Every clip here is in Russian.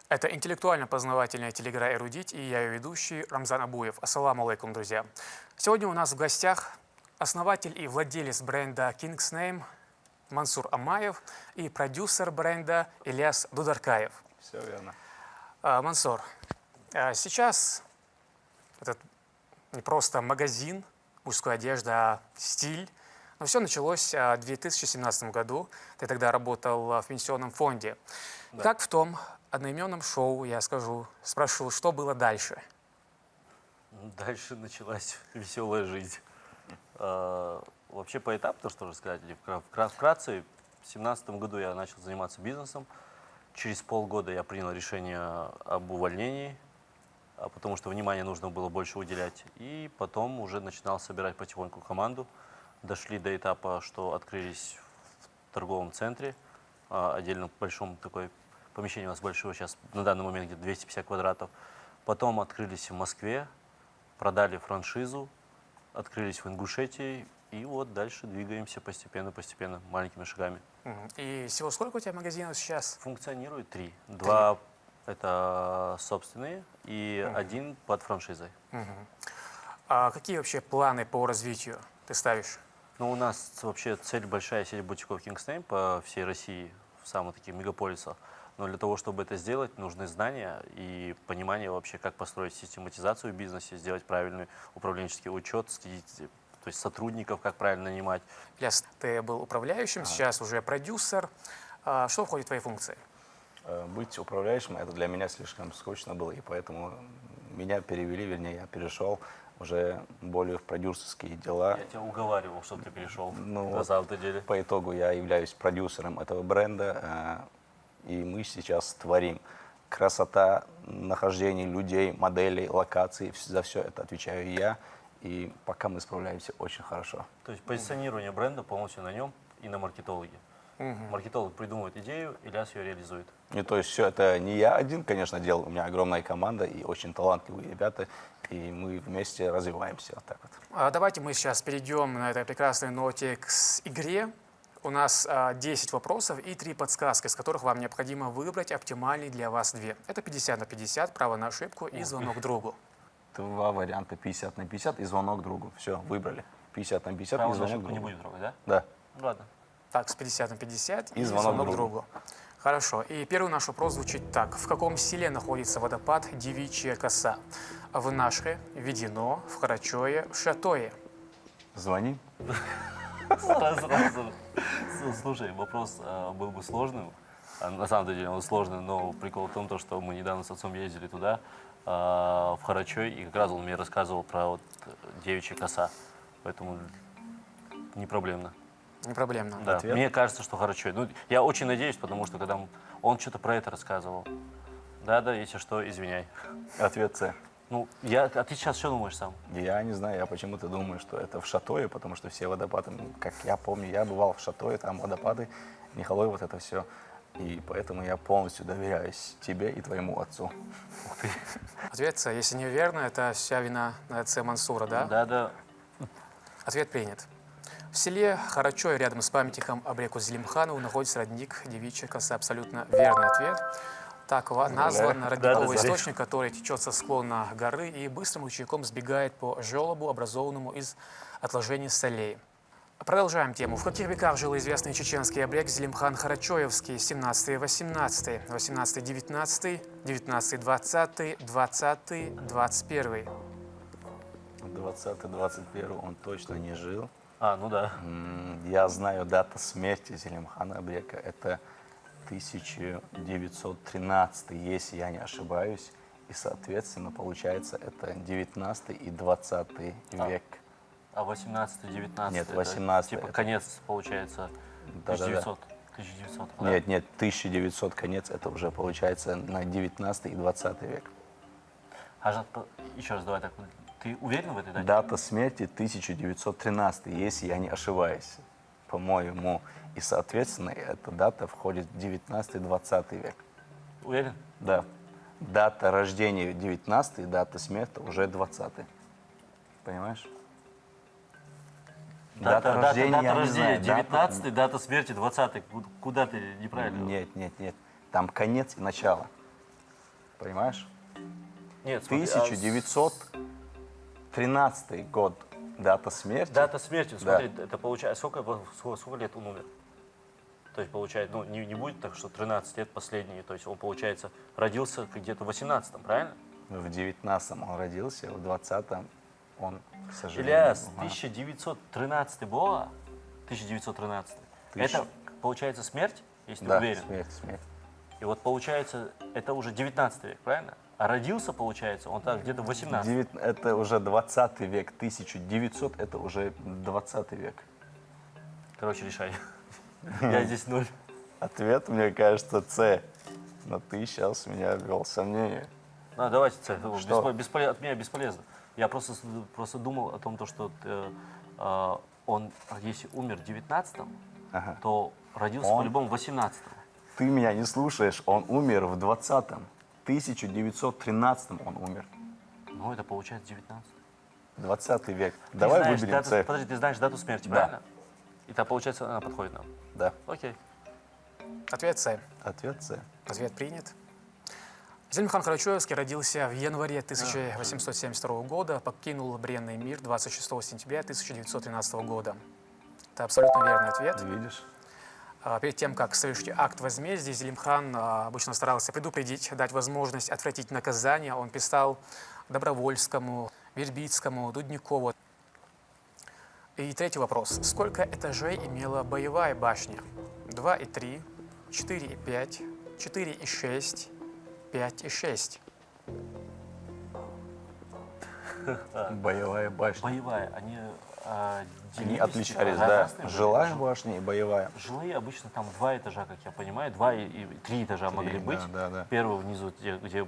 Это интеллектуально-познавательная телеигра «Эрудить» и я ее ведущий Рамзан Абуев. Ассаламу алейкум, друзья. Сегодня у нас в гостях основатель и владелец бренда King's Name Мансур Амаев и продюсер бренда Ильяс Дударкаев. Все верно. Мансур, сейчас этот не просто магазин мужской одежды, а стиль. Но все началось в 2017 году. Ты тогда работал в пенсионном фонде. Да. Как в том одноименном шоу, я спрошу, что было дальше? Дальше началась веселая жизнь. Вообще поэтапно, что же сказать, или вкратце, в 2017 году я начал заниматься бизнесом. Через полгода я принял решение об увольнении, потому что внимания нужно было больше уделять. И потом уже начинал собирать потихоньку команду. Дошли до этапа, что открылись в торговом центре, отдельно большом такое помещение у нас большое, сейчас на данный момент где-то 250 квадратов. Потом открылись в Москве, продали франшизу, открылись в Ингушетии, и вот дальше двигаемся постепенно, маленькими шагами. И всего сколько у тебя магазинов сейчас? Функционирует три. Два это собственные и один под франшизой. А какие вообще планы по развитию ты ставишь? Ну, у нас вообще цель большая сеть бутиков King's Name по всей России, в самых таких мегаполисах. Но для того, чтобы это сделать, нужны знания и понимание вообще, как построить систематизацию в бизнесе, сделать правильный управленческий учет, следить, то есть сотрудников, как правильно нанимать. Ильяс, ты был управляющим, сейчас уже продюсер. Что входит в твои функции? Быть управляющим, это для меня слишком скучно было, и поэтому меня перевели, вернее, я перешел уже более в продюсерские дела. Я тебя уговаривал, чтобы ты перешел Ну, на самом-то деле. По итогу я являюсь продюсером этого бренда, и мы сейчас творим. Красота, нахождение людей, моделей, локаций, за все это отвечаю я, и пока мы справляемся очень хорошо. То есть позиционирование бренда полностью на нем и на маркетологе. Маркетолог придумывает идею, Ильяс ее реализует. И то есть все это не я один, конечно, делал, у меня огромная команда и очень талантливые ребята, и мы вместе развиваемся вот так вот. Давайте мы сейчас перейдем на этой прекрасной ноте к игре. У нас 10 вопросов и 3 подсказки, из которых вам необходимо выбрать оптимальный для вас две. Это 50 на 50, право на ошибку и звонок другу. Два варианта 50 на 50 и звонок другу. Все, выбрали. 50 на 50 Право и на звонок ошибку не другу. будет трогать, да? Да. Ну, ладно. Так, с 50 на 50 и звонок звонок другу. другу. Хорошо. И первый наш вопрос звучит так. В каком селе находится водопад Девичья коса? В Нашре, в Ведино, в Харачое, в Шатое. Звони. Сразу. Слушай, вопрос был бы сложным. На самом деле он сложный, но прикол в том, что мы недавно с отцом ездили туда, в Харачой, и как раз он мне рассказывал про вот девичья коса. Поэтому не проблемно. Не проблемно. Да, Ответ? мне кажется, что Харачой. Ну, я очень надеюсь, потому что когда он что-то про это рассказывал. Да, если что, извиняй. Ответ С. Ну, а ты сейчас что думаешь сам? Я не знаю, я почему-то думаю, что это в Шатое, потому что все водопады, как я помню, я бывал в Шатое, там водопады, Михалой, вот это все. И поэтому я полностью доверяюсь тебе и твоему отцу. Ответ С. Если неверно, это вся вина на отце Мансура, да? Да. Ответ принят. В селе Харачой, рядом с памятником Абреку Зелимханову, находится родник Девичья коса. Абсолютно верный ответ. Так назван родниковый источник, который течет со склона горы и быстрым ручейком сбегает по желобу, образованному из отложений солей. Продолжаем тему. В каких веках жил известный чеченский абрек Зелимхан Харачоевский? 17-18, 18-19, 19-20, 20-21. 20-21 он точно не жил. Ну да. Я знаю дата смерти Зелимхана Абрека. Это 1913, если я не ошибаюсь. И, соответственно, получается, это 19 и 20 век. А 18-19? Нет, 18. Типа конец, получается, 1900. 1900, да? Нет, 1900 конец, это уже получается на 19 и 20 век. Еще раз, давай так. Ты уверен в этой дате? Дата смерти 1913, если я не ошибаюсь, по-моему. И, соответственно, эта дата входит в 19-20 век. Уверен? Да. Дата рождения 19, дата смерти уже 20. Понимаешь? Дата рождения я не знаю. 19, дата смерти 20. Куда ты неправильно? Нет. Там конец и начало. Понимаешь? Нет, смотри, 1913 год. Дата смерти. дата смерти, смотри, это получается, сколько лет он умер? То есть, получается, ну, не будет так, что 13 лет последние, то есть он, получается, родился где-то в 18-м, правильно? В 19-м он родился, в 20-м он, к сожалению, Ильяс, умер. 1913 было? 1913. Тысяча- Это, получается, смерть, если ты Да, уверен? смерть. И вот, получается, это уже 19 век, правильно? А родился, получается, он так где-то в 18. Это уже 20 век, 1900 это уже 20 век. Короче, решай. Я здесь 0. Ответ, мне кажется, С. Но ты сейчас меня ввел в сомнение. Ну, давайте, Ц, Что? от меня бесполезно. Я просто думал о том, то, что он, если умер в 19-м, Ага. то родился Он? по-любому в 18-м. Ты меня не слушаешь, он умер в 20-м. 1913 он умер. Ну, это получается 19. 20 век. Ты Давай знаешь выберем дату- С. Подожди, ты знаешь дату смерти, Да. правильно? И так, получается, она подходит нам. Да. Окей. Ответ С. Ответ С. Ответ принят. Зелимхан Карачаевский родился в январе 1872 года, покинул бренный мир 26 сентября 1913 года. Это абсолютно верный ответ. Видишь? Перед тем, как совершить акт возмездия, Зелимхан обычно старался предупредить, дать возможность отвратить наказание. Он писал Добровольскому, Вербицкому, Дудникову. И третий вопрос. Сколько этажей имела боевая башня? 2,3, 4,5, 4,6, 5,6. Боевая башня. Боевая. Они Они делились, отличались, типа, да. разные были? Жилая башня и боевая. Жилые обычно там 2 этажа, как я понимаю, 2 и 3 этажа могли быть. да. Первый внизу, где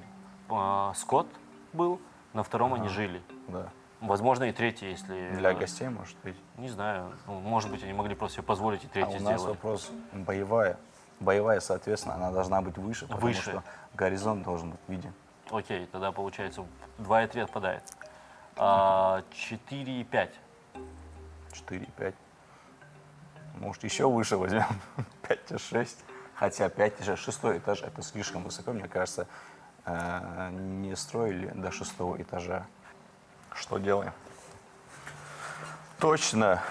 скот был, на втором они жили. Да. Возможно, и третий, если... Для гостей, может быть. Не знаю. Ну, может быть, они могли просто себе позволить и А третий у нас сделать. вопрос боевая. Боевая, соответственно, она должна быть выше, потому Выше. что горизонт должен быть виден. Окей, тогда получается 2 и 3 отпадает. 4 и 5. 4,5. Может, еще выше возьмем. 5,6. Хотя 5,6, 6 этаж это слишком высоко, мне кажется. Не строили до 6 этажа. Что делаем? Точно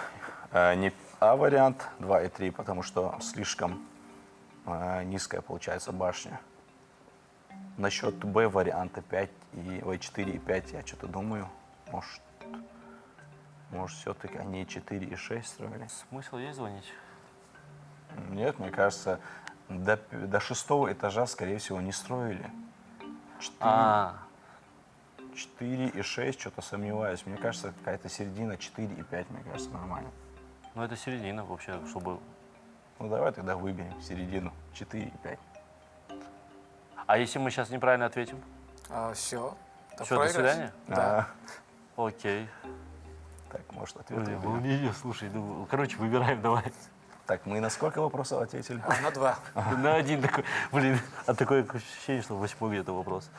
не А вариант, 2 и 3, потому что слишком низкая получается башня. Насчет Б варианта 5 и 4 и 5 я что-то думаю. Может все-таки они 4 и 6 строили? Смысл есть звонить? Нет, мне кажется, до 6 этажа, скорее всего, не строили. 4 и 6, что-то сомневаюсь. Мне кажется, какая-то середина 4 и 5, мне кажется, нормально. Ну это середина вообще, чтобы... Ну давай тогда выберем середину 4 и 5. А если мы сейчас неправильно ответим? Все. Все, до свидания? Да. Окей. Так, может, ответ Блин, выберем? волнение, слушай, ну, короче, выбираем, давай. Так, мы на сколько вопросов ответили? На 2. На один такой, блин, такое ощущение, что 8 где-то вопрос.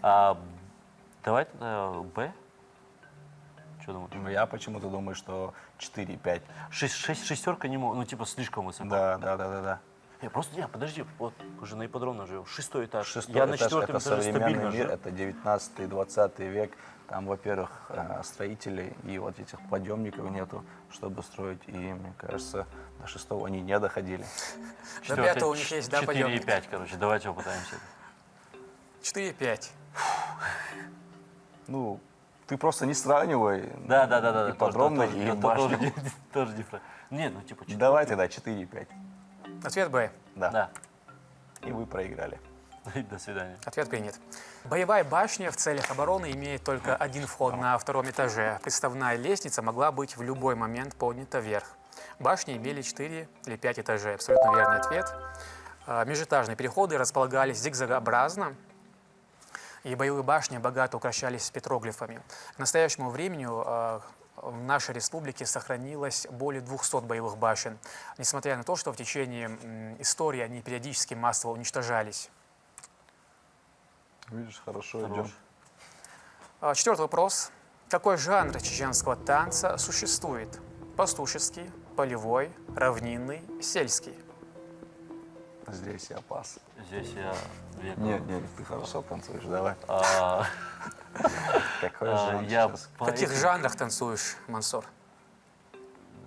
Давай тогда Б. Что думаешь? Ну, я почему-то думаю, что 4 и 5. Шестерка не может, ну типа слишком высоко. Да. Подожди, вот уже на ипподромном живем, 6 этаж. 6 Я на этаж 4 это этаже современный стабильно мир, живу. это 19-20 век. Там, во-первых, строителей и вот этих подъемников нету, чтобы строить. И, мне кажется, до 6 они не доходили. До 5 у них есть, да, 4 и подъемник? 5, короче, давайте попытаемся. 4,5. Ну, ты просто не сравнивай. Да. И подробно, и башню. Тоже неправильно. Нет, ну типа 4. Давай тогда 4 и 5. Ответ Б. Да. И вы проиграли. До свидания. Ответ принят. Боевая башня в целях обороны имеет только один вход на втором этаже. Приставная лестница могла быть в любой момент поднята вверх. Башни имели 4 или 5 этажей. Абсолютно верный ответ. Межэтажные переходы располагались зигзагообразно, и боевые башни богато украшались петроглифами. К настоящему времени в нашей республике сохранилось более 200 боевых башен, несмотря на то, что в течение истории они периодически массово уничтожались. Видишь, хорошо идем. Четвертый вопрос. Какой жанр чеченского танца существует? Пастушеский, полевой, равнинный, сельский? Здесь я пас. Здесь я веку. Нет, ты хорошо танцуешь, давай. А, Какой а, жанр я сейчас? В каких поэт, жанрах танцуешь, Мансур?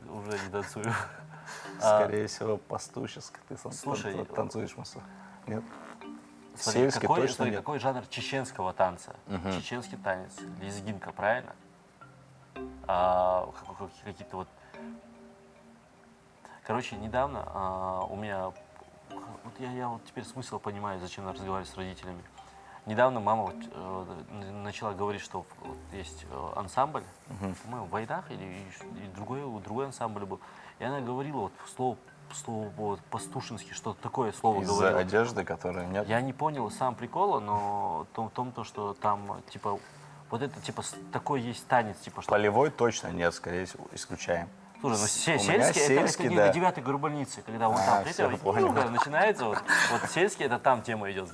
уже не танцую. Скорее всего, пастушеско. Ты Слушай, танцуешь, Масу? Нет? Смотри, Сельский какой, точно смотри, нет. какой жанр чеченского танца? Чеченский танец, лезгинка, правильно? Какие-то вот... Короче, недавно у меня... Вот я вот теперь смысл понимаю, зачем надо разговаривать с родителями. Недавно мама вот, начала говорить, что вот есть ансамбль, по-моему, в Войнах или другой ансамбль был. И она говорила вот слово вот, пастушинский, что-то такое слово Из-за говорила. одежды, которой нет. Я не понял сам прикола, но в том, то, что там, типа, вот это, типа, такой есть танец, типа, что... Полевой точно нет, скорее всего, исключаем. Слушай, ну У меня сельский, это сельский, не да. на 9-й горбольнице, когда вон там, всё, третья, понял. когда начинается, вот сельский, это там тема идет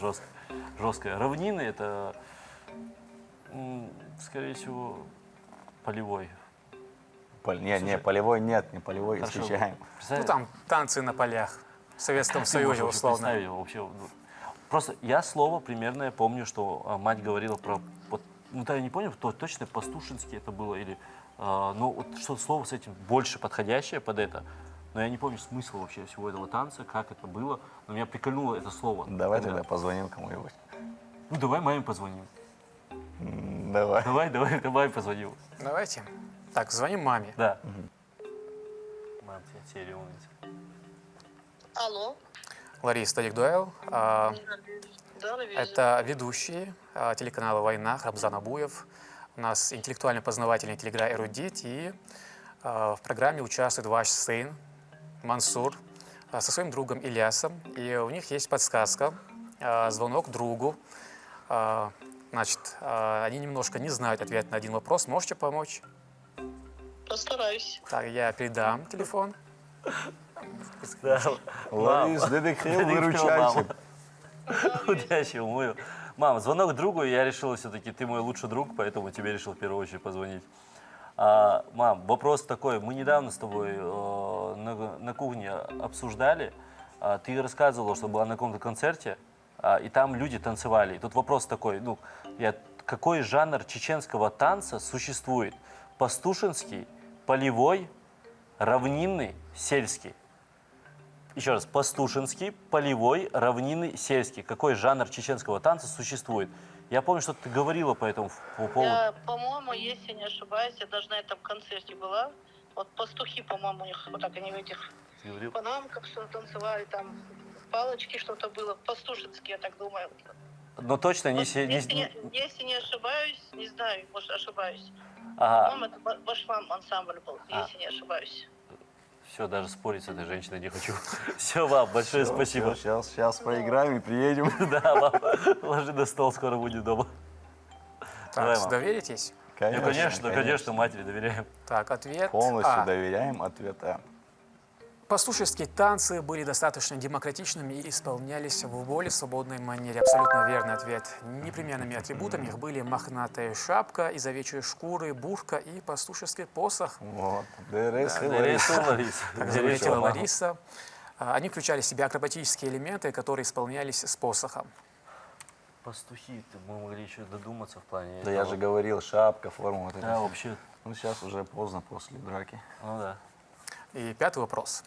жесткая. Равнины, это, скорее всего, полевой. Не, полевой нет, не полевой, Хорошо. исключаем. Ну, там танцы на полях. В Советском Как ты Союзе, можешь условно. представить его вообще? Ну, просто я слово примерно помню, что мать говорила про... Вот, ну, да, я не помню, точно пастушинский это было, или... ну, вот что слово с этим больше подходящее под это. Но я не помню смысл вообще всего этого танца, как это было. Но меня прикольнуло это слово. Давай Когда- тогда позвоним кому-нибудь. Ну, давай маме позвоним. Давай. Давай позвоним. Давайте. Так, звоним маме. Да. Мам, тебе умница. Алло. Лариса Таликдуэл. Да, Лавиза. Это ведущий телеканала «Война» Рамзан Абуев. У нас интеллектуально-познавательный телеигра «Эрудит». И в программе участвует ваш сын Мансур со своим другом Ильясом. И у них есть подсказка, звонок другу. Значит, они немножко не знают ответ на один вопрос. Можете помочь? Постараюсь. Так, я передам телефон. Да. Ларис, детектив, выручайте. Удачи, мою. Мам, звонок другу, и я решил все-таки, ты мой лучший друг, поэтому тебе решил в первую очередь позвонить. Мам, вопрос такой. Мы недавно с тобой на кухне обсуждали. Ты рассказывала, что была на каком-то концерте, и там люди танцевали. И тут вопрос такой, ну, какой жанр чеченского танца существует? Пастушинский, полевой, равнинный, сельский? Еще раз, пастушинский, полевой, равнинный, сельский. Какой жанр чеченского танца существует? Я помню, что ты говорила по этому поводу. Я, по-моему, если не ошибаюсь, я даже на этом концерте была. Вот пастухи, по-моему, у них вот так они в этих Ты говорил? панамках что-то танцевали, там палочки что-то было. Пастушинские, я так думаю. Но точно не... Вот, се- не- если не ошибаюсь, не знаю, может ошибаюсь. Ага, По-моему, это Башвам ансамбль был, если не ошибаюсь. все, даже спорить с этой женщиной не хочу. Все, вам большое спасибо. Сейчас поиграем и приедем. Да, мам, ложи на стол, скоро будет дома. Давай, Так, мам. доверитесь? Ну, конечно, матери доверяем. Так, ответ Полностью А. доверяем, ответ А. Пастушеские танцы были достаточно демократичными и исполнялись в более свободной манере. Абсолютно верный ответ. Непременными атрибутами их были мохнатая шапка из овечьей шкуры, бурка и пастушеский посох, Вот. ДРС и Лариса, Ларис. Лариса. как заметила Лариса. Они включали в себя акробатические элементы, которые исполнялись с посохом. Пастухи, мы могли еще додуматься в плане Да я этого. же говорил, шапка, форма. Вот это Да, всё. вообще, Ну сейчас уже поздно после драки. ну да. И пятый вопрос.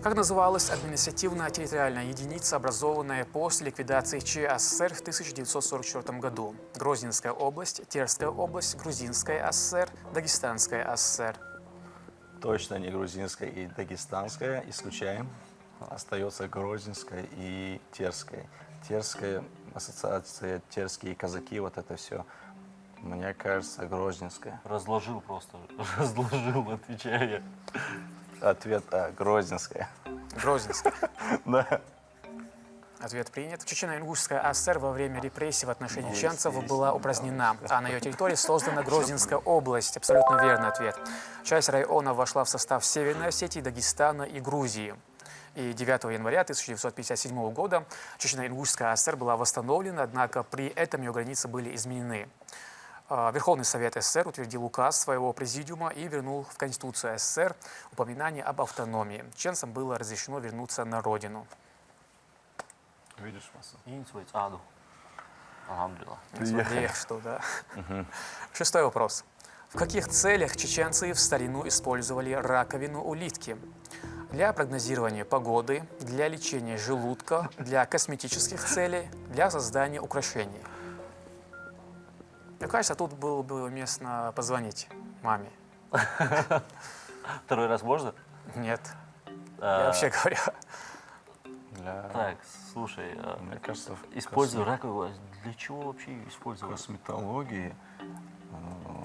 Как называлась административно-территориальная единица, образованная после ликвидации ЧССР в 1944 году? Грозненская область, Терская область, Грузинская ССР, Дагестанская ССР. Точно не грузинская и дагестанская, исключаем. Остается Грозненская и Терская. Терская, ассоциация терские казаки, вот это все. Мне кажется, Грозненская. Разложил просто, разложил, отвечаю я. Ответ А, Грозненская. Грозненская. Да. Ответ принят. Чечено-Ингушская ССР во время репрессий в отношении чеченцев была упразднена, а на ее территории создана Грозненская область. Абсолютно верный ответ. Часть района вошла в состав Северной Осетии, Дагестана и Грузии. И 9 января 1957 года Чечено-Ингушская ССР была восстановлена, однако при этом ее границы были изменены. Верховный Совет СССР утвердил указ своего президиума и вернул в Конституцию СССР упоминание об автономии. Чеченцам было разрешено вернуться на родину. Видишь, Масу? И не сводится. А, ну. Алхамдулилlah. Смотри, что, да. Шестой вопрос. В каких целях чеченцы в старину использовали раковину улитки? Для прогнозирования погоды, для лечения желудка, для косметических целей, для создания украшений. Мне кажется, тут было бы уместно позвонить маме. Второй раз можно? Нет. Я вообще говоря, Так, слушай, Мне кажется, в использую раковину. Для чего вообще ее использовать? косметологии.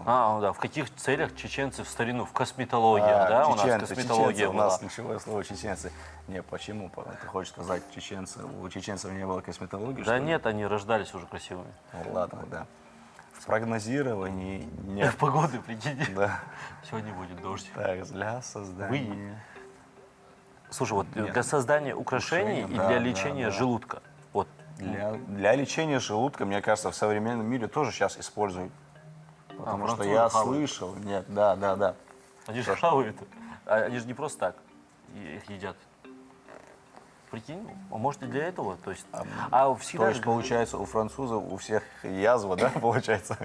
Ну да, в каких целях чеченцы в старину? В косметологии, да? У нас чеченцы, косметология у была. нас ключевое слово чеченцы. Не, почему? Ты хочешь сказать, чеченцы, у чеченцев не было косметологии? что Да ли? нет, они рождались уже красивыми. Ну, ладно, да. В прогнозировании В нет. погоды, прикинь. Да. Сегодня будет дождь. Так, для создания. Слушай, вот Нет. для создания украшений Украшения, и да, для да, лечения да. желудка. Вот. Для лечения желудка, мне кажется, в современном мире тоже сейчас используют. Потому что французы я хавают. слышал, нет, да. Они же хавают. Они же не просто так их едят. Прикинь, а может и для этого? То есть, всегда То есть, же- получается, у французов у всех язва, да, получается?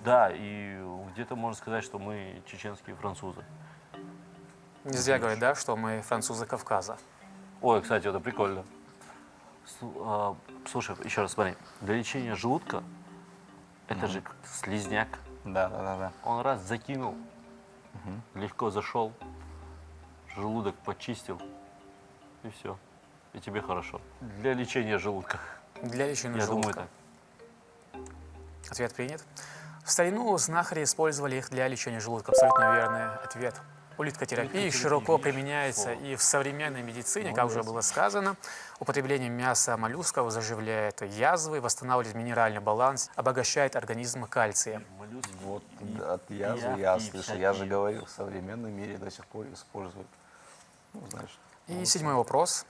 Да, и где-то можно сказать, что мы чеченские французы. нельзя говорить, да, что мы французы Кавказа. Ой, кстати, это прикольно. Слушай, еще раз смотри. Для лечения желудка, это же как слизняк. Да. Он раз закинул, легко зашел, желудок почистил, и все. И тебе хорошо. Для лечения желудка. Для лечения Я желудка. думаю так. Ответ принят. В старину знахари использовали их для лечения желудка. Абсолютно верный ответ. Улиткотерапия Улиткотерапия, широко видишь, применяется слово. и в современной медицине, как уже было сказано. Употребление мяса моллюсков заживляет язвы, восстанавливает минеральный баланс, обогащает организм кальцием. Моллюски Вот и от язвы пиявки, я и слышал. Я же всякие. говорил, в современном мире до сих пор используют. Ну, значит, И седьмой вопрос.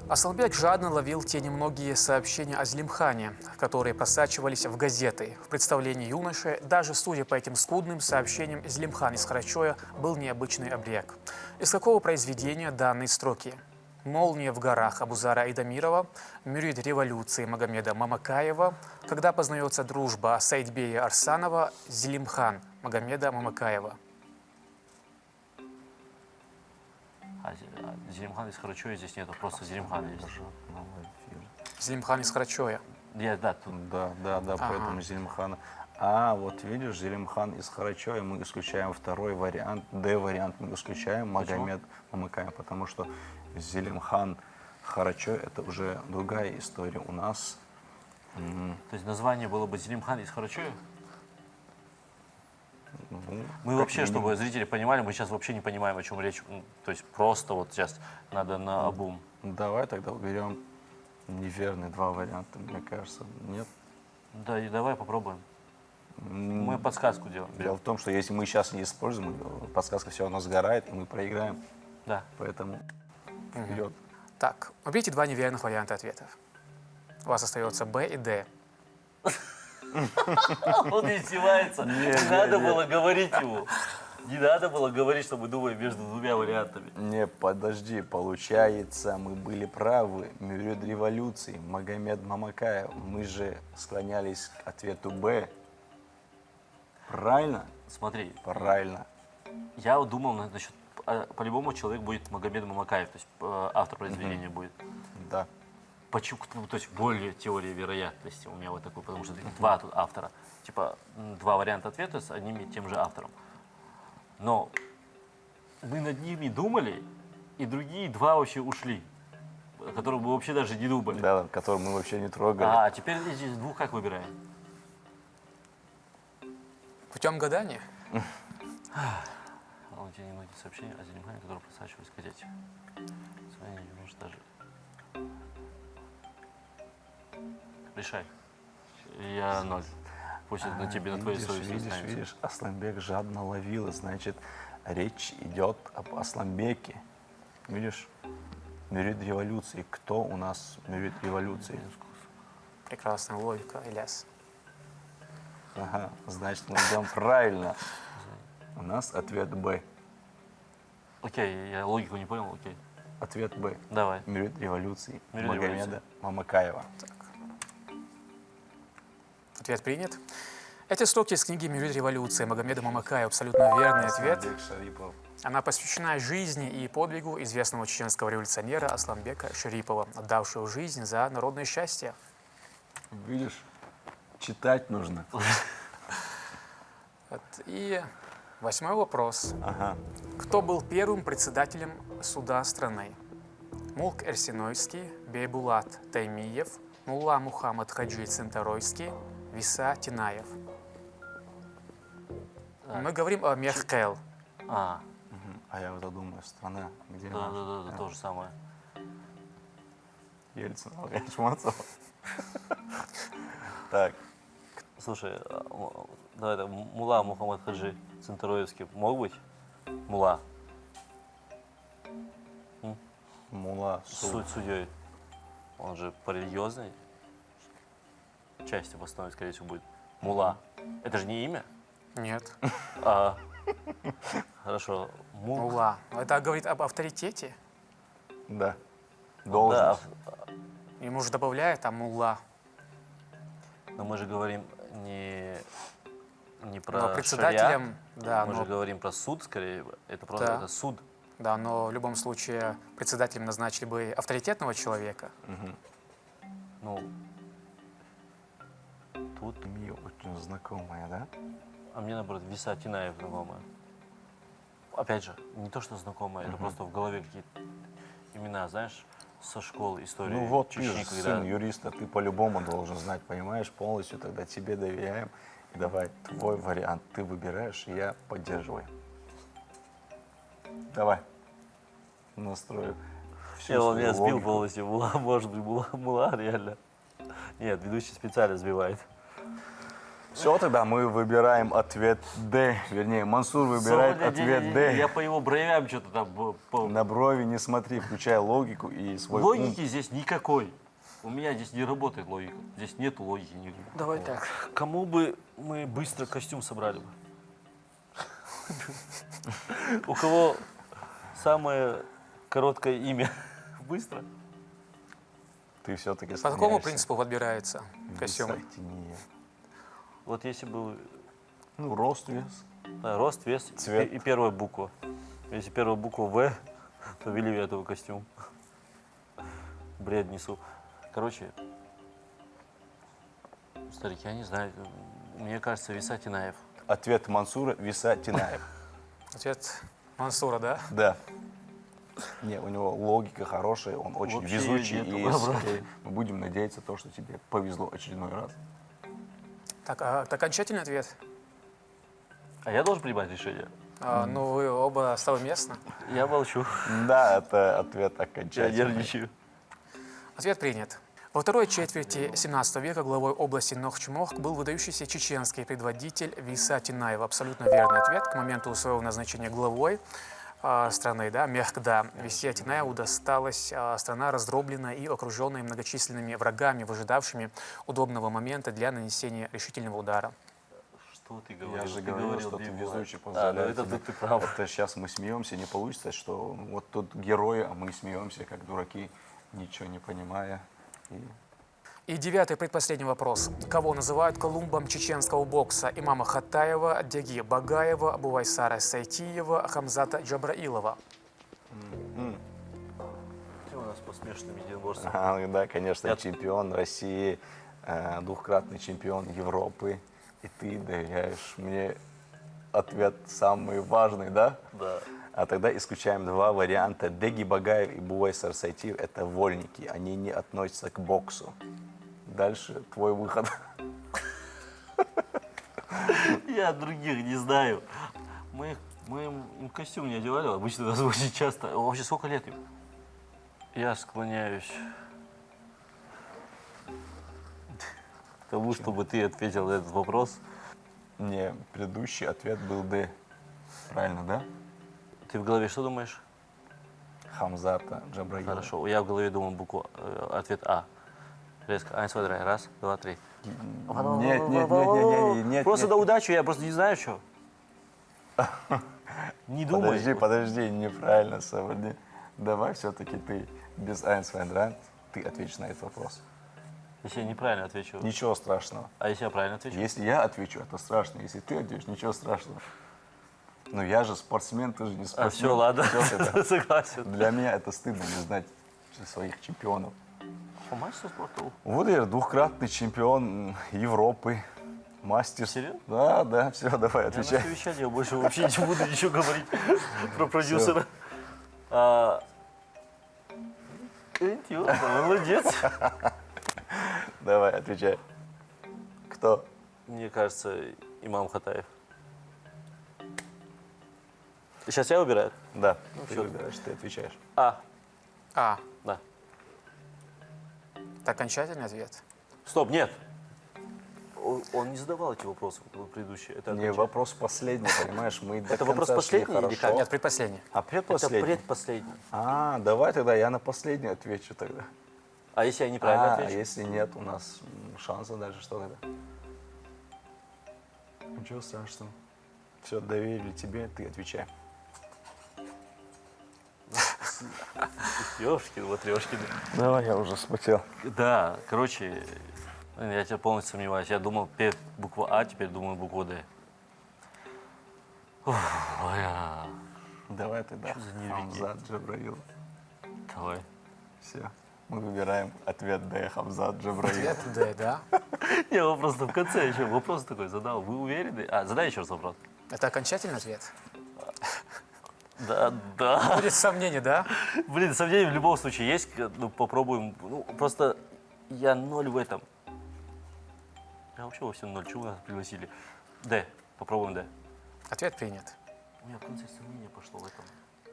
Асламбек жадно ловил те немногие сообщения о Зелимхане, которые просачивались в газеты. В представлении юноши, даже судя по этим скудным сообщениям, Зелимхан из Харачоя был необычный обрек. Из какого произведения данные строки? «Молния в горах» Абузара Айдамирова, «Мюрид революции» Магомеда Мамакаева, «Когда познается дружба» Саидбея Арсанова, «Зелимхан» Магомеда Мамакаева. Зелимхан из Харачоя здесь нету, просто Зелимхан есть. Зелимхан из Харачоя. Да, тут Да, поэтому Зелимхана. Вот видишь, Зелимхан из Харачоя мы исключаем второй вариант, Д-вариант мы исключаем, Магомед Мамакаев, потому что Зелимхан Харачой это уже другая история у нас. То есть название было бы Зелимхан из Харачоя? Ну, Мы как вообще, минимум. чтобы зрители понимали, мы сейчас вообще не понимаем, о чем речь. То есть просто вот сейчас надо на обум. Давай тогда уберем неверные два варианта, мне кажется. Нет. Да, и давай попробуем. Мы подсказку делаем. Дело в том, что если мы сейчас не используем, подсказка все равно сгорает, и мы проиграем. Да. Поэтому вперед. Так, выберите два неверных варианта ответов. У вас остается Б и Д. Он издевается. Не надо было говорить ему. Не надо было говорить, что мы думаем между двумя вариантами. Не, подожди, получается, мы были правы. Мюрид революции, Магомед Мамакаев. Мы же склонялись к ответу Б. Правильно? Смотри, Правильно. я вот думал насчет... По-любому человек будет Магомед Мамакаев, то есть автор произведения будет. Да. Почему? То есть более теория вероятности у меня вот такой, потому что два тут автора. Типа два варианта ответа с одним и тем же автором. Но мы над ними думали, и другие два вообще ушли, о которых мы вообще даже не думали. Да, который мы вообще не трогали. А теперь из двух как выбираем? Путем гадания? Вот те немногие сообщения о Зелимхане, которые просачивались в газете. Смотри, может даже... Решай. Я ноль. Пусть это на тебе, на твоей совести останется. Видишь, Асламбек жадно ловил, значит, речь идет об Асламбеке. Видишь, Мюрид революции. Кто у нас Мюрид революции? Прекрасная логика, Ильяс. Ага, значит, мы идем правильно. У нас ответ Б. Окей, я логику не понял, окей. Ответ Б. Давай. Мюрит революции Мюрит Магомеда революции. Мамакаева. Ответ принят. Эти строки из книги «Мюрит революции» Магомеда Мамакаева абсолютно верный ответ. Асламбек Шарипов. Она посвящена жизни и подвигу известного чеченского революционера Асламбека Шарипова, отдавшего жизнь за народное счастье. Видишь, читать нужно. И 8-й вопрос. Ага. Кто был первым председателем суда страны? Мулк Эрсинойский, Бейбулат Таймиев, Мулла Мухаммад Хаджи Центаройский, Виса Тинаев. Мы говорим о Мехкел. А, А я вот думаю, страна, где да, то же самое. Ельцин, Алгашматов. Так, Слушай, давай так, Мула Мухаммад Хаджи Центароевский мог быть? Мула. Мула, Су. Судьей. Он же по религиозной части в основе, скорее всего, будет. Мула. Это же не имя? Нет. А, хорошо. Мулла. Это говорит об авторитете. Да. Да, Должность. Ему же добавляет, а мулла. но мы же говорим не про Но председателем, шариат. да, Мы но, же говорим про суд, скорее. Это просто Да. это суд. да, но в любом случае председателем назначили бы авторитетного человека. Ну, тут. Имя очень знакомая, да? А мне, наоборот, Виса Тинаев знакомая. Опять же, не то, что знакомая, это просто в голове какие-то имена, знаешь, со школы, истории. Ну вот ты Чечни, же когда- сын юриста, ты по-любому должен знать, понимаешь, полностью тогда тебе доверяем. И давай, твой вариант ты выбираешь, и я поддерживаю. Давай. Настрою. всю Он свою меня сбил логику. полностью. Мула, может быть, мула, реально. Нет, ведущий специально сбивает. Все, тогда мы выбираем ответ Д. Вернее, Мансур выбирает ответ Д. Я по его бровям что-то там... На брови не смотри, включай логику и свой Логики здесь никакой. У меня здесь не работает логика. Здесь нет логики никакой. Давай так. Кому бы мы быстро костюм собрали бы? У кого самое короткое имя? Быстро? ум. Ты все-таки По какому принципу подбирается костюм? Вот если бы Ну, рост, вес. да, рост, вес Цвет. и первая буква. Если первая буква В, то вели этого костюм. Бред несу. Короче, старик, я не знаю. Мне кажется, Виса Тинаев. Ответ Мансура Виса Тинаев. Ответ Мансура, да? Да. Не, у него логика хорошая, он очень Вообще везучий, нету, и брат. мы будем надеяться, то, что тебе повезло очередной раз. Так, а это окончательный ответ? А я должен принимать решение? Ну, вы оба совместно. Я молчу. Да, это ответ Я окончательный. нервничаю. Ответ принят. Во второй четверти 17 века главой области Нохчмох был выдающийся чеченский предводитель Виса Тинаев. Абсолютно верный ответ. К моменту своего назначения главой страны, да, Мехкда, Висе Тинаеву досталась страна, раздробленная и окруженная многочисленными врагами, выжидавшими удобного момента для нанесения решительного удара. Что ты говорил? Я же Ты говорил, что ты Бибула. везучий, Да, поздравляю это тебя. ты прав. Это сейчас мы смеемся, не получится, что вот тут герои, а мы смеемся, как дураки, ничего не понимая. И 9-й предпоследний вопрос. Кого называют Колумбом чеченского бокса? Имама Хатаева, Деги Багаева, Бувайсара Сайтиева, Хамзата Джабраилова. Ты у нас по смешанным единоборствам. Да, конечно, Я- чемпион России, двухкратный чемпион Европы, и ты доверяешь мне ответ самый важный, да? Да. А тогда исключаем два варианта. Деги Багаев и Бувай Сарсайтиев – это вольники, они не относятся к боксу. Дальше твой выход. Я других не знаю. Мы им костюм не одевали, обычно нас очень часто. Вообще, сколько лет им? Я склоняюсь к тому, чтобы ты ответил на этот вопрос. Не, предыдущий ответ был Д. Правильно, да? Ты в голове что думаешь? Хамзата Джабраилова. Хорошо. Я в голове думаю букву, ответ А. Резко. Ань, смотри. Раз, два, три. Нет. Просто на удачу, я просто не знаю, что. Не думай. Подожди, неправильно, Саварди. Давай все-таки ты без eins, zwei, drei, ты ответишь на этот вопрос. Если я неправильно отвечу. Ничего страшного. А если я правильно отвечу? Если я отвечу, это страшно. Если ты ответишь, ничего страшного. Ну я же спортсмен, ты же не спортсмен. все, ладно. Всё это- Согласен. Для меня это стыдно не знать своих чемпионов. По мастеру спорту? Вот я двухкратный чемпион Европы, мастер. Серьезно? Да, все, давай, Я на отвечай. совещании больше вообще не буду ничего говорить про продюсера. Интересно, молодец. Давай, отвечай. Кто? Мне кажется, Имам Хатаев. Сейчас я выбираю? Да, ты всё. выбираешь, ты отвечаешь. А, А. да. Это окончательный ответ? Стоп, нет. Он не задавал эти вопросы предыдущие. Это Не, вопрос последний, понимаешь, мы до Это вопрос конца шли последний или хорошо. как? Нет, предпоследний. А Это предпоследний? предпоследний. А, давай тогда я на последний отвечу тогда. А если я неправильно А отвечу? если нет, у нас шанса дальше, что тогда? Ничего страшного. Все, доверили тебе, ты отвечай. Ёшкин, вот Ёшкин. Давай, я уже вспотел. Да, короче, я тебя полностью сомневаюсь. Я думал, буква А, теперь думаю букву Д. Ух, Давай тогда. Что за нервики? Хамзат Джабраил. Давай. Все. Мы выбираем ответ Д. Хамзат Джабраил. Ответ Д, да? Не, вопрос в конце еще. Вопрос такой задал. Вы уверены? А, задай еще раз вопрос. Это окончательный ответ? Да. Будет сомнение, да? Блин, сомнения в любом случае есть. Ну, попробуем. Ну, просто я ноль в этом. Я вообще во всем ноль. Чего вы нас пригласили? Д. Попробуем Д. Ответ принят. У меня в конце сомнение пошло в этом.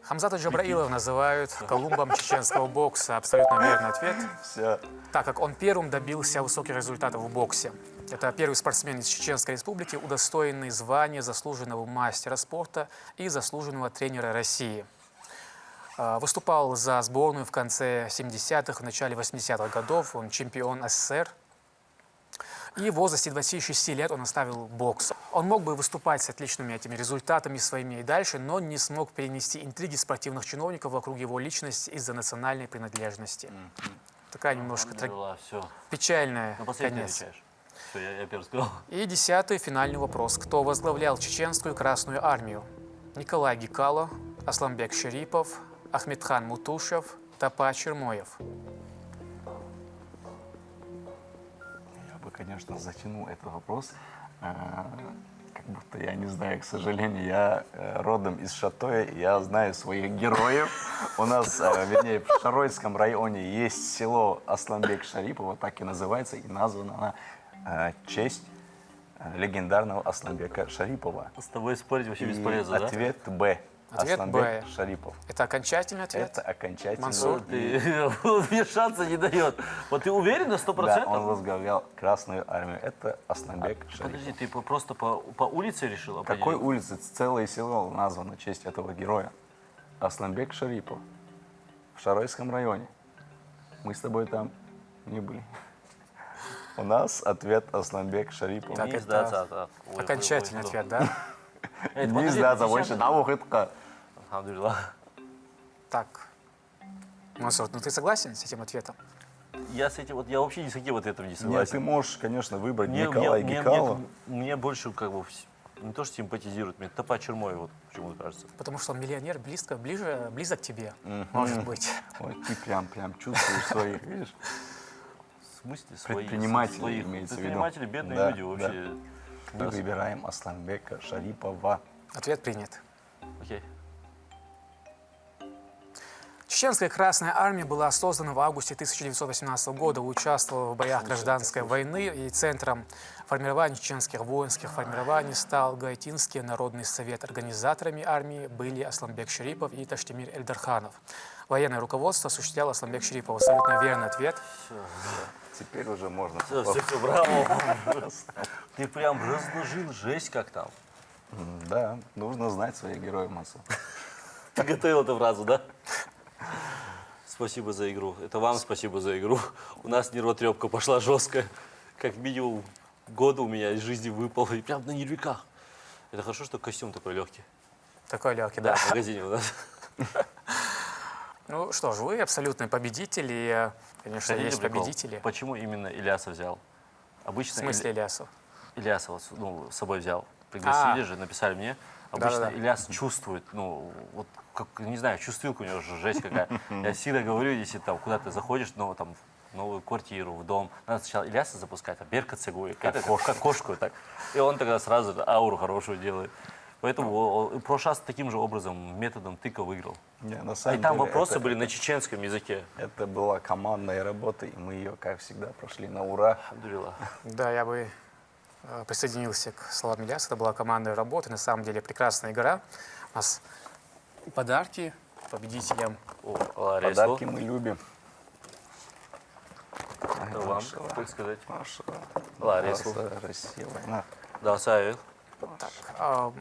Хамзата Джабраилова называют Колумбом чеченского бокса. Абсолютно верный ответ, Все. так как он первым добился высоких результатов в боксе. Это первый спортсмен из Чеченской Республики, удостоенный звания заслуженного мастера спорта и заслуженного тренера России. Выступал за сборную в конце 70-х, в начале 80-х годов. Он чемпион СССР. И в возрасте 26 лет он оставил бокс. Он мог бы выступать с отличными этими результатами своими и дальше, но не смог перенести интриги спортивных чиновников вокруг его личности из-за национальной принадлежности. Такая немножко Все. печальная На последний конец. отвечаешь. Все, я первый сказал. И 10-й финальный вопрос. Кто возглавлял Чеченскую Красную Армию? Николай Гекало, Асламбек Шарипов, Ахмедхан Мутушев, Тапа Чермоев. Я бы, конечно, затянул этот вопрос. Как будто я не знаю, к сожалению, я родом из Шатоя, и я знаю своих героев. У нас, вернее, в Шаройском районе есть село Асламбек Шарипова, так и называется, и названа она в честь легендарного Асламбека Шарипова. С тобой спорить вообще И бесполезно, да? ответ Б. Ответ Асламбек Б. Шарипов. Это окончательный ответ? Это окончательно. Мансур? Он мне шанса не дает. Вот ты уверен на 100%? Да, он возглавлял Красную Армию. Это Асламбек Шарипов. Подожди, ты просто по улице решил определить? Какой улице целое село названо в честь этого героя? Асламбек Шарипов. В Шаройском районе. Мы с тобой там не были. У нас ответ Асламбек Шарипов. Так, Не это сдаться. Ой, окончательный ой, ой, ответ, да? Эй, Не подожди, сдаться ты больше. сейчас- На ухытка. Алхамдулилlah. Так. Мансур, ну ты согласен с этим ответом? Я с этим вот, я вообще ни с каким вот этим не Нет, согласен. ты можешь, конечно, выбрать Мне- Николая мне- Гекало. мне больше как бы не то, что симпатизирует, мне Тапа Чермой вот почему-то кажется. Потому что он миллионер, близок к тебе, может быть. Ой, ты прям чувствуешь своих, видишь? В смысле своих? Предприниматели, своих. имеется в виду. Предприниматели, бедные Да, люди вообще. Мы выбираем Асламбека Шарипова. Ответ принят. Окей. Чеченская Красная Армия была создана в августе 1918 года, участвовала в боях гражданской войны, и центром формирования чеченских воинских формирований стал Гаитинский народный совет. Организаторами армии были Асламбек Шарипов и Таштемир Эльдарханов. Военное руководство осуществлял Асламбек Шарипов. Абсолютно верный ответ. Теперь уже можно. Все, браво. Ты прям разложил жесть как там. Да, нужно знать своих героев, Мансур. Ты готовил эту фразу, да? Спасибо за игру. Это вам спасибо за игру. У нас нервотрепка пошла жесткая. Как минимум года у меня из жизни выпало. И прям на нервиках. Это хорошо, что костюм такой легкий. Такой легкий, Да, да. в магазине у нас. Ну что ж, вы абсолютные победители. Конечно, Хотите есть прикол? победители. Почему именно Ильяса взял? В Обычно смысле Ильясов? Ильяса вот, с собой взял. Пригласили А. же, написали мне. Обычно Да-да-да. Ильяс чувствует, ну, вот, как, не знаю, чувствилка у него же жесть какая. Я всегда говорю, если там куда ты заходишь, ну, там, в новую квартиру, в дом, надо сначала Ильяса запускать, а Берка цигует, как кошку так. И он тогда сразу ауру хорошую делает. Поэтому в прошлый раз таким же образом, методом тыка выиграл. Не, на И самом там деле вопросы это- были на чеченском языке. Это была командная работа, и мы ее, как всегда, прошли на ура. Альхамдулилlah. Да, я бы присоединился к словам Ильяса. Это была командная работа. На самом деле прекрасная игра. У нас подарки победителям. О, Аллах Подарки Ресул. мы любим. Это вам, так сказать. Маша. Аллах Ресул. Красивая. На. Да, Савел. Так,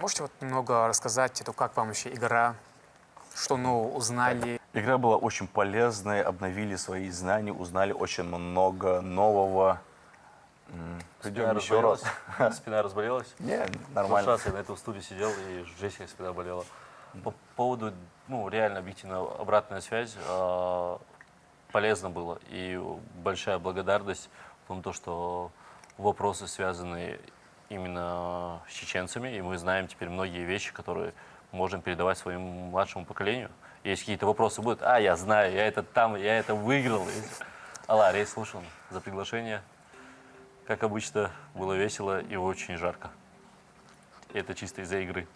можете вот немного рассказать, как вам вообще игра? Что нового узнали? Игра была очень полезной, обновили свои знания, узнали очень много нового. Придем еще раз. Спина разболелась? Не, В прошлый нормально. раз я на этом стуле сидел, и жесть, как спина болела. По поводу, ну, реально объективно обратная связь, полезно было. И большая благодарность в том, что вопросы связаны именно с чеченцами, и мы знаем теперь многие вещи, которые можем передавать своему младшему поколению. Если какие-то вопросы будут, я знаю, я это там, я это выиграл. Аллах, Рейс слушал за приглашение. Как обычно, было весело и очень жарко. И это чисто из-за игры.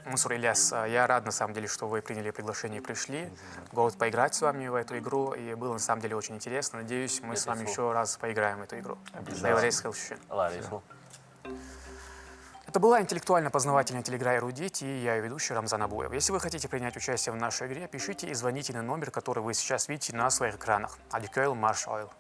Мансур, Ильяс, я рад на самом деле, что вы приняли приглашение и пришли. Город поиграть с вами в эту игру. И было на самом деле очень интересно. Надеюсь, мы с вами еще раз поиграем в эту игру. Аллах, Рейс слушал. Это была интеллектуально-познавательная телеигра «Эрудить», и я ее ведущий Рамзан Абуев. Если вы хотите принять участие в нашей игре, пишите и звоните на номер, который вы сейчас видите на своих экранах. Адюкейл Марш Ойл.